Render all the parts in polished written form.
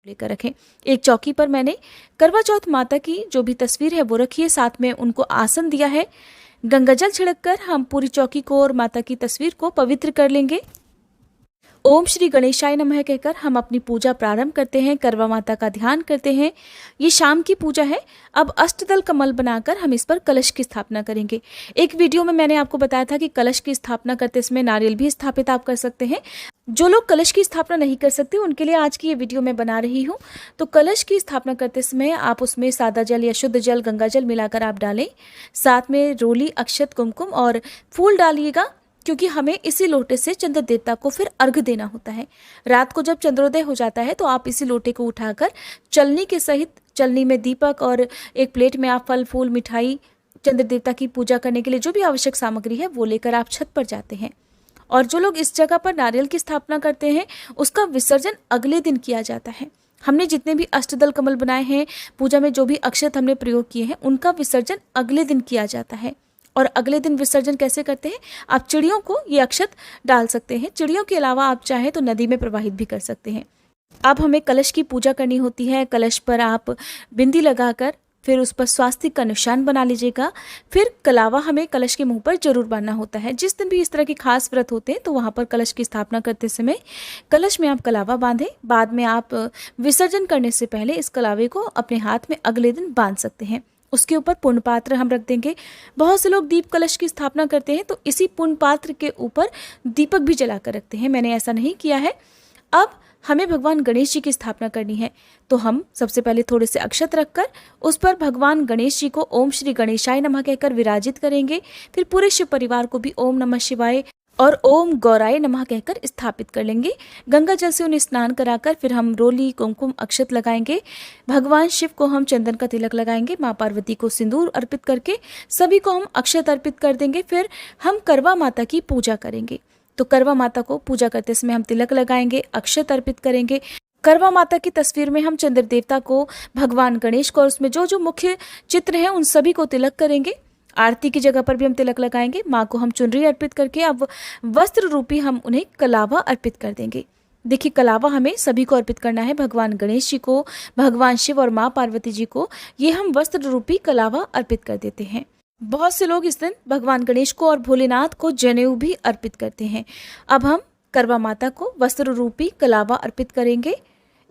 लेकर रखें। एक चौकी पर मैंने करवा चौथ माता की जो भी तस्वीर है वो रखी है, साथ में उनको आसन दिया है। गंगाजल छिड़ककर हम पूरी चौकी को और माता की तस्वीर को पवित्र कर लेंगे। ओम श्री गणेशाय नमः कहकर हम अपनी पूजा प्रारंभ करते हैं, करवा माता का ध्यान करते हैं। ये शाम की पूजा है। अब अष्टदल कमल बनाकर हम इस पर कलश की स्थापना करेंगे। एक वीडियो में मैंने आपको बताया था कि कलश की स्थापना करते समय नारियल भी स्थापित आप कर सकते हैं। जो लोग कलश की स्थापना नहीं कर सकते उनके लिए आज की ये वीडियो मैं बना रही हूँ। तो कलश की स्थापना करते समय आप उसमें सादा जल या शुद्ध जल, गंगा जल मिलाकर आप डालें। साथ में रोली, अक्षत, कुमकुम और फूल डालिएगा, क्योंकि हमें इसी लोटे से चंद्र देवता को फिर अर्घ देना होता है। रात को जब चंद्रोदय हो जाता है तो आप इसी लोटे को उठाकर चलनी के सहित, चलनी में दीपक और एक प्लेट में आप फल फूल मिठाई, चंद्र देवता की पूजा करने के लिए जो भी आवश्यक सामग्री है वो लेकर आप छत पर जाते हैं। और जो लोग इस जगह पर नारियल की स्थापना करते हैं उसका विसर्जन अगले दिन किया जाता है। हमने जितने भी अष्टदल कमल बनाए हैं, पूजा में जो भी अक्षत हमने प्रयोग किए हैं, उनका विसर्जन अगले दिन किया जाता है। और अगले दिन विसर्जन कैसे करते हैं? आप चिड़ियों को ये अक्षत डाल सकते हैं। चिड़ियों के अलावा आप चाहें तो नदी में प्रवाहित भी कर सकते हैं। अब हमें कलश की पूजा करनी होती है। कलश पर आप बिंदी लगाकर फिर उस पर स्वास्तिक का निशान बना लीजिएगा। फिर कलावा हमें कलश के मुंह पर जरूर बांधना होता है। जिस दिन भी इस तरह के खास व्रत होते हैं तो वहाँ पर कलश की स्थापना करते समय कलश में आप कलावा बांधें। बाद में आप विसर्जन करने से पहले इस कलावे को अपने हाथ में अगले दिन बांध सकते हैं। उसके ऊपर पुण्य पात्र हम रख देंगे। बहुत से लोग दीप कलश की स्थापना करते हैं तो इसी पुण्य पात्र के ऊपर दीपक भी जलाकर रखते हैं। मैंने ऐसा नहीं किया है। अब हमें भगवान गणेश जी की स्थापना करनी है, तो हम सबसे पहले थोड़े से अक्षत रखकर उस पर भगवान गणेश जी को ओम श्री गणेशाय नमः कहकर विराजित करेंगे। फिर पूरे शिव परिवार को भी ओम नमः शिवाय और ओम गौराय नमः कहकर स्थापित कर लेंगे। गंगा जल से उन्हें स्नान कराकर फिर हम रोली, कुमकुम, अक्षत लगाएंगे। भगवान शिव को हम चंदन का तिलक लगाएंगे। माँ पार्वती को सिंदूर अर्पित करके सभी को हम अक्षत अर्पित कर देंगे। फिर हम करवा माता की पूजा करेंगे। तो करवा माता को पूजा करते समय हम तिलक लगाएंगे, अक्षत अर्पित करेंगे। करवा माता की तस्वीर में हम चंद्र देवता को, भगवान गणेश को और उसमें जो जो मुख्य चित्र हैं उन सभी को तिलक करेंगे। आरती की जगह पर भी हम तिलक लगाएंगे। माँ को हम चुनरी अर्पित करके अब वस्त्र रूपी हम उन्हें कलावा अर्पित कर देंगे। देखिए, कलावा हमें सभी को अर्पित करना है। भगवान गणेश जी को, भगवान शिव और माँ पार्वती जी को ये हम वस्त्र रूपी कलावा अर्पित कर देते हैं। बहुत से लोग इस दिन भगवान गणेश को और भोलेनाथ को जनेऊ भी अर्पित करते हैं। अब हम करवा माता को वस्त्र रूपी कलावा अर्पित करेंगे।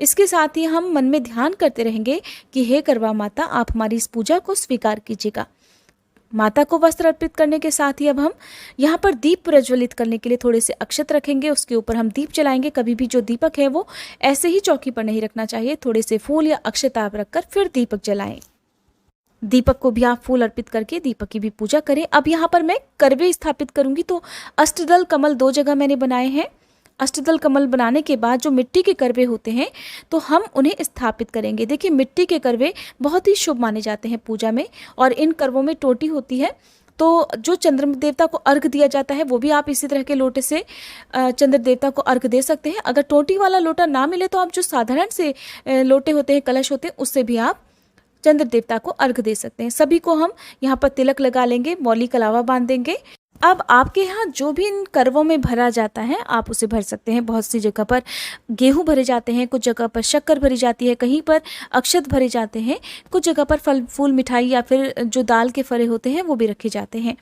इसके साथ ही हम मन में ध्यान करते रहेंगे कि हे करवा माता, आप हमारी इस पूजा को स्वीकार कीजिएगा। माता को वस्त्र अर्पित करने के साथ ही अब हम यहाँ पर दीप प्रज्वलित करने के लिए थोड़े से अक्षत रखेंगे। उसके ऊपर हम दीप जलाएंगे। कभी भी जो दीपक है वो ऐसे ही चौकी पर नहीं रखना चाहिए। थोड़े से फूल या अक्षत आप रखकर फिर दीपक जलाएं। दीपक को भी आप फूल अर्पित करके दीपक की भी पूजा करें। अब यहाँ पर मैं करवे स्थापित करूंगी, तो अष्टदल कमल 2 जगह मैंने बनाए हैं। अष्टदल कमल बनाने के बाद जो मिट्टी के करवे होते हैं तो हम उन्हें स्थापित करेंगे। देखिए, मिट्टी के करवे बहुत ही शुभ माने जाते हैं पूजा में, और इन करवों में टोटी होती है। तो जो चंद्र देवता को अर्घ दिया जाता है वो भी आप इसी तरह के लोटे से चंद्र देवता को अर्घ दे सकते हैं। अगर टोटी वाला लोटा ना मिले तो आप जो साधारण से लोटे होते हैं, कलश होते हैं, उससे भी आप चंद्र देवता को अर्घ दे सकते हैं। सभी को हम यहाँ पर तिलक लगा लेंगे, मौली कलावा बांध देंगे। अब आपके यहाँ जो भी इन करवों में भरा जाता है आप उसे भर सकते हैं। बहुत सी जगह पर गेहूं भरे जाते हैं, कुछ जगह पर शक्कर भरी जाती है, कहीं पर अक्षत भरे जाते हैं, कुछ जगह पर फल फूल मिठाई या फिर जो दाल के फरे होते हैं वो भी रखे जाते हैं।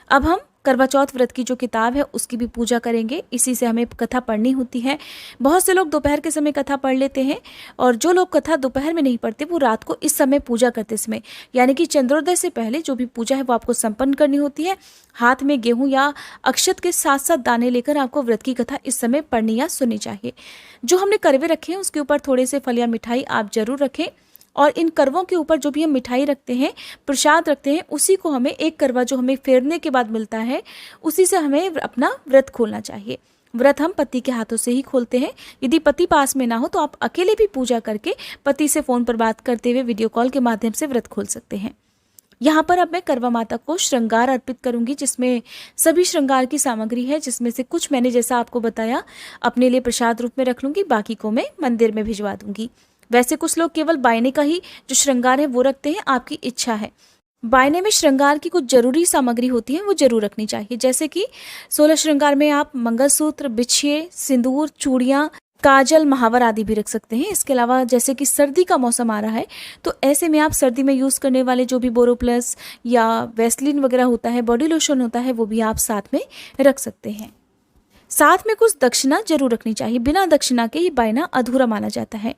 अब हम करवा चौथ व्रत की जो किताब है उसकी भी पूजा करेंगे। इसी से हमें कथा पढ़नी होती है। बहुत से लोग दोपहर के समय कथा पढ़ लेते हैं, और जो लोग कथा दोपहर में नहीं पढ़ते वो रात को इस समय पूजा करते समय, यानी कि चंद्रोदय से पहले जो भी पूजा है वो आपको संपन्न करनी होती है। हाथ में गेहूं या अक्षत के साथ साथ दाने लेकर आपको व्रत की कथा इस समय पढ़नी या सुननी चाहिए। जो हमने करवे रखे हैं उसके ऊपर थोड़े से फल या मिठाई आप जरूर रखें, और इन करवों के ऊपर जो भी हम मिठाई रखते हैं, प्रसाद रखते हैं, उसी को हमें एक करवा जो हमें फेरने के बाद मिलता है उसी से हमें अपना व्रत खोलना चाहिए। व्रत हम पति के हाथों से ही खोलते हैं। यदि पति पास में ना हो तो आप अकेले भी पूजा करके पति से फ़ोन पर बात करते हुए वीडियो कॉल के माध्यम से व्रत खोल सकते हैं। यहाँ पर अब मैं करवा माता को श्रृंगार अर्पित करूंगी, जिसमें सभी श्रृंगार की सामग्री है, जिसमें से कुछ मैंने जैसा आपको बताया अपने लिए प्रसाद रूप में रख लूँगी, बाकी को मैं मंदिर में भिजवा दूंगी। वैसे कुछ लोग केवल बायने का ही जो श्रृंगार है वो रखते हैं, आपकी इच्छा है। बायने में श्रृंगार की कुछ जरूरी सामग्री होती है वो जरूर रखनी चाहिए, जैसे कि 16 श्रृंगार में आप मंगलसूत्र, बिछिए, सिंदूर, चूड़ियाँ, काजल, महावर आदि भी रख सकते हैं। इसके अलावा जैसे कि सर्दी का मौसम आ रहा है तो ऐसे में आप सर्दी में यूज़ करने वाले जो भी बोरोप्लस या वैसलीन वगैरह होता है, बॉडी लोशन होता है, वो भी आप साथ में रख सकते हैं। साथ में कुछ दक्षिणा जरूर रखनी चाहिए। बिना दक्षिणा के ये बायना अधूरा माना जाता है।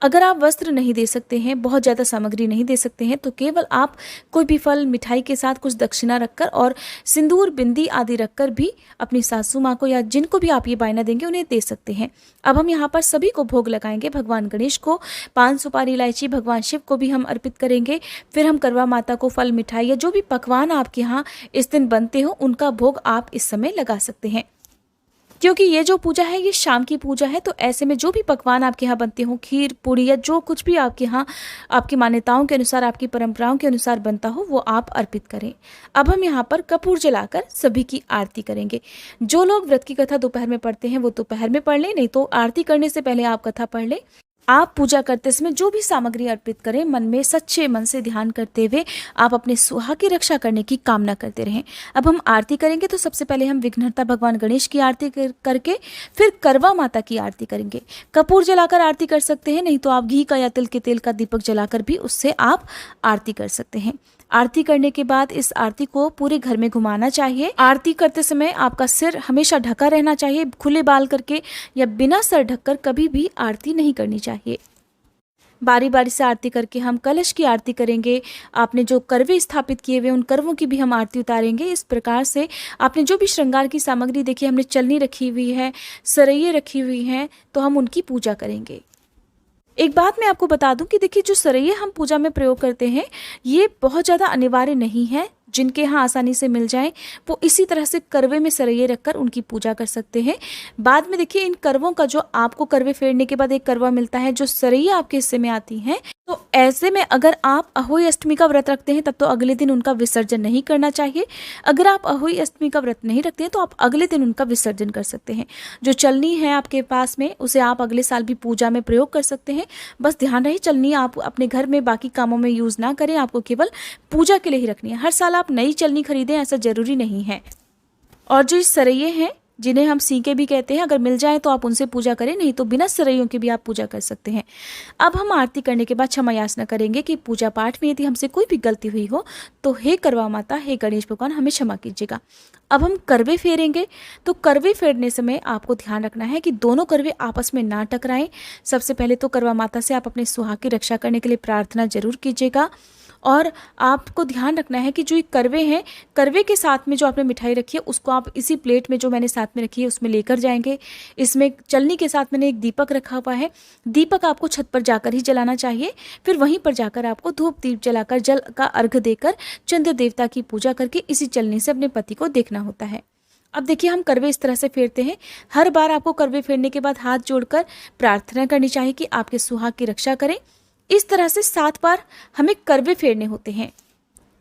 अगर आप वस्त्र नहीं दे सकते हैं, बहुत ज़्यादा सामग्री नहीं दे सकते हैं, तो केवल आप कोई भी फल, मिठाई के साथ कुछ दक्षिणा रखकर और सिंदूर, बिंदी आदि रखकर भी अपनी सासू माँ को या जिनको भी आप ये बायना देंगे उन्हें दे सकते हैं। अब हम यहाँ पर सभी को भोग लगाएंगे। भगवान गणेश को पान, सुपारी, इलायची, भगवान शिव को भी हम अर्पित करेंगे। फिर हम करवा माता को फल, मिठाई या जो भी पकवान आपके यहाँ इस दिन बनते हो उनका भोग आप इस समय लगा सकते हैं। क्योंकि ये जो पूजा है ये शाम की पूजा है, तो ऐसे में जो भी पकवान आपके यहाँ बनते हो, खीर, पूड़ी या जो कुछ भी आपके यहाँ आपकी मान्यताओं के अनुसार, आपकी परंपराओं के अनुसार बनता हो, वो आप अर्पित करें। अब हम यहाँ पर कपूर जलाकर सभी की आरती करेंगे। जो लोग व्रत की कथा दोपहर में पढ़ते हैं वो दोपहर में पढ़ लें, नहीं तो आरती करने से पहले आप कथा पढ़ लें। आप पूजा करते समय जो भी सामग्री अर्पित करें, मन में सच्चे मन से ध्यान करते हुए आप अपने सुहाग की रक्षा करने की कामना करते रहें। अब हम आरती करेंगे तो सबसे पहले हम विघ्नहर्ता भगवान गणेश की आरती करके फिर करवा माता की आरती करेंगे। कपूर जलाकर आरती कर सकते हैं, नहीं तो आप घी का या तिल के तेल का दीपक जलाकर भी उससे आप आरती कर सकते हैं। आरती करने के बाद इस आरती को पूरे घर में घुमाना चाहिए। आरती करते समय आपका सिर हमेशा ढका रहना चाहिए। खुले बाल करके या बिना सर ढककर कभी भी आरती नहीं करनी चाहिए। बारी बारी से आरती करके हम कलश की आरती करेंगे। आपने जो करवे स्थापित किए हुए उन करवों की भी हम आरती उतारेंगे। इस प्रकार से आपने जो भी श्रृंगार की सामग्री देखी, हमने चलनी रखी हुई है, सरैये रखी हुई हैं, तो हम उनकी पूजा करेंगे। एक बात मैं आपको बता दूं कि देखिए, जो सरैये हम पूजा में प्रयोग करते हैं ये बहुत ज़्यादा अनिवार्य नहीं है। जिनके यहाँ आसानी से मिल जाए वो इसी तरह से करवे में सरैये रखकर उनकी पूजा कर सकते हैं। बाद में देखिए, इन करवों का जो आपको करवे फेरने के बाद एक करवा मिलता है, जो सरैये आपके हिस्से में आती हैं, तो ऐसे में अगर आप अहोई अष्टमी का व्रत रखते हैं तब तो अगले दिन उनका विसर्जन नहीं करना चाहिए। अगर आप अहोई अष्टमी का व्रत नहीं रखते हैं तो आप अगले दिन उनका विसर्जन कर सकते हैं। जो चलनी है आपके पास में उसे आप अगले साल भी पूजा में प्रयोग कर सकते हैं। बस ध्यान रहे, चलनी आप अपने घर में बाकी कामों में यूज़ ना करें, आपको केवल पूजा के लिए ही रखनी है। हर साल आप नई चलनी खरीदें ऐसा जरूरी नहीं है। और जो सरैये हैं जिन्हें हम सीके भी कहते हैं, अगर मिल जाए तो आप उनसे पूजा करें, नहीं तो बिना सरैयों के भी आप पूजा कर सकते हैं। अब हम आरती करने के बाद क्षमा याचना करेंगे कि पूजा पाठ में यदि हमसे कोई भी गलती हुई हो तो हे करवा माता, हे गणेश भगवान, हमें क्षमा कीजिएगा। अब हम करवे फेरेंगे, तो करवे फेरने समय आपको ध्यान रखना है कि दोनों करवे आपस में ना टकराएं। सबसे पहले तो करवा माता से आप अपने सुहाग की रक्षा करने के लिए प्रार्थना जरूर कीजिएगा। और आपको ध्यान रखना है कि जो ये करवे हैं, करवे के साथ में जो आपने मिठाई रखी है उसको आप इसी प्लेट में जो मैंने साथ में रखी है उसमें लेकर जाएंगे। इसमें चलनी के साथ मैंने एक दीपक रखा हुआ है। दीपक आपको छत पर जाकर ही जलाना चाहिए। फिर वहीं पर जाकर आपको धूप दीप जलाकर जल का अर्घ देकर चंद्र देवता की पूजा करके इसी चलनी से अपने पति को देखना होता है। अब देखिए, हम करवे इस तरह से फेरते हैं। हर बार आपको करवे फेरने के बाद हाथ जोड़कर प्रार्थना करनी चाहिए कि आपके सुहाग की रक्षा करें। इस तरह से 7 बार हमें करवे फेरने होते हैं।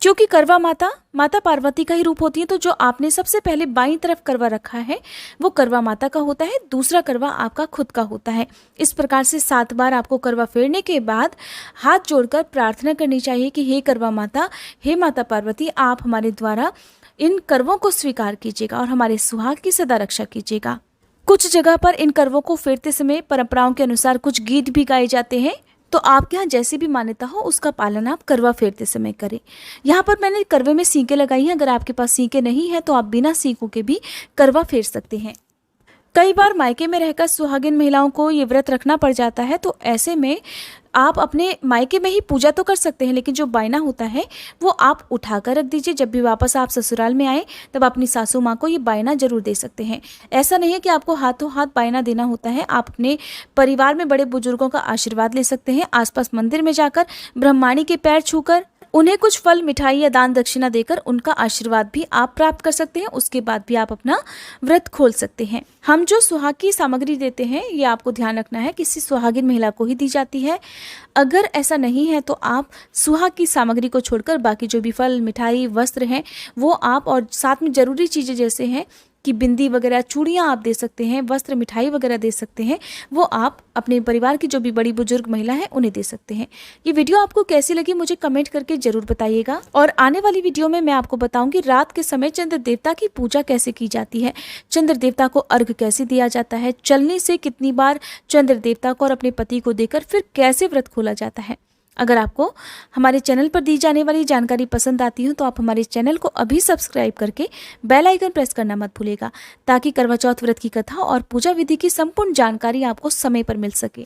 क्योंकि करवा माता माता पार्वती का ही रूप होती है, तो जो आपने सबसे पहले बाईं तरफ करवा रखा है वो करवा माता का होता है, दूसरा करवा आपका खुद का होता है। इस प्रकार से 7 बार आपको करवा फेरने के बाद हाथ जोड़कर प्रार्थना करनी चाहिए कि हे करवा माता, हे माता पार्वती, आप हमारे द्वारा इन करवों को स्वीकार कीजिएगा और हमारे सुहाग की सदा रक्षा कीजिएगा। कुछ जगह पर इन करवों को फेरते समय परंपराओं के अनुसार कुछ गीत भी गाए जाते हैं, तो आपके यहाँ जैसी भी मान्यता हो उसका पालन आप करवा फेरते समय करें। यहाँ पर मैंने करवे में सीके लगाई हैं। अगर आपके पास सीके नहीं है तो आप बिना सीकों के भी करवा फेर सकते हैं। कई बार मायके में रहकर सुहागिन महिलाओं को ये व्रत रखना पड़ जाता है, तो ऐसे में आप अपने मायके में ही पूजा तो कर सकते हैं, लेकिन जो बायना होता है वो आप उठा कर रख दीजिए। जब भी वापस आप ससुराल में आए तब अपनी सासू माँ को ये बायना जरूर दे सकते हैं। ऐसा नहीं है कि आपको हाथों हाथ बायना देना होता है। आप अपने परिवार में बड़े बुजुर्गों का आशीर्वाद ले सकते हैं। आसपास मंदिर में जाकर ब्रह्माणी के पैर छूकर उन्हें कुछ फल, मिठाई या दान दक्षिणा देकर उनका आशीर्वाद भी आप प्राप्त कर सकते हैं। उसके बाद भी आप अपना व्रत खोल सकते हैं। हम जो सुहाग की सामग्री देते हैं ये आपको ध्यान रखना है किसी सुहागिन महिला को ही दी जाती है। अगर ऐसा नहीं है तो आप सुहाग की सामग्री को छोड़कर बाकी जो भी फल, मिठाई, वस्त्र हैं वो आप, और साथ में जरूरी चीज़ें जैसे हैं कि बिंदी वगैरह, चूड़ियाँ आप दे सकते हैं, वस्त्र, मिठाई वगैरह दे सकते हैं, वो आप अपने परिवार की जो भी बड़ी बुजुर्ग महिला है उन्हें दे सकते हैं। ये वीडियो आपको कैसी लगी मुझे कमेंट करके जरूर बताइएगा। और आने वाली वीडियो में मैं आपको बताऊंगी रात के समय चंद्र देवता की पूजा कैसे की जाती है, चंद्र देवता को अर्घ कैसे दिया जाता है, चलनी से कितनी बार चंद्र देवता को और अपने पति को देकर फिर कैसे व्रत खोला जाता है। अगर आपको हमारे चैनल पर दी जाने वाली जानकारी पसंद आती हो तो आप हमारे चैनल को अभी सब्सक्राइब करके बेल आइकन प्रेस करना मत भूलिएगा, ताकि करवा चौथ व्रत की कथा और पूजा विधि की संपूर्ण जानकारी आपको समय पर मिल सके।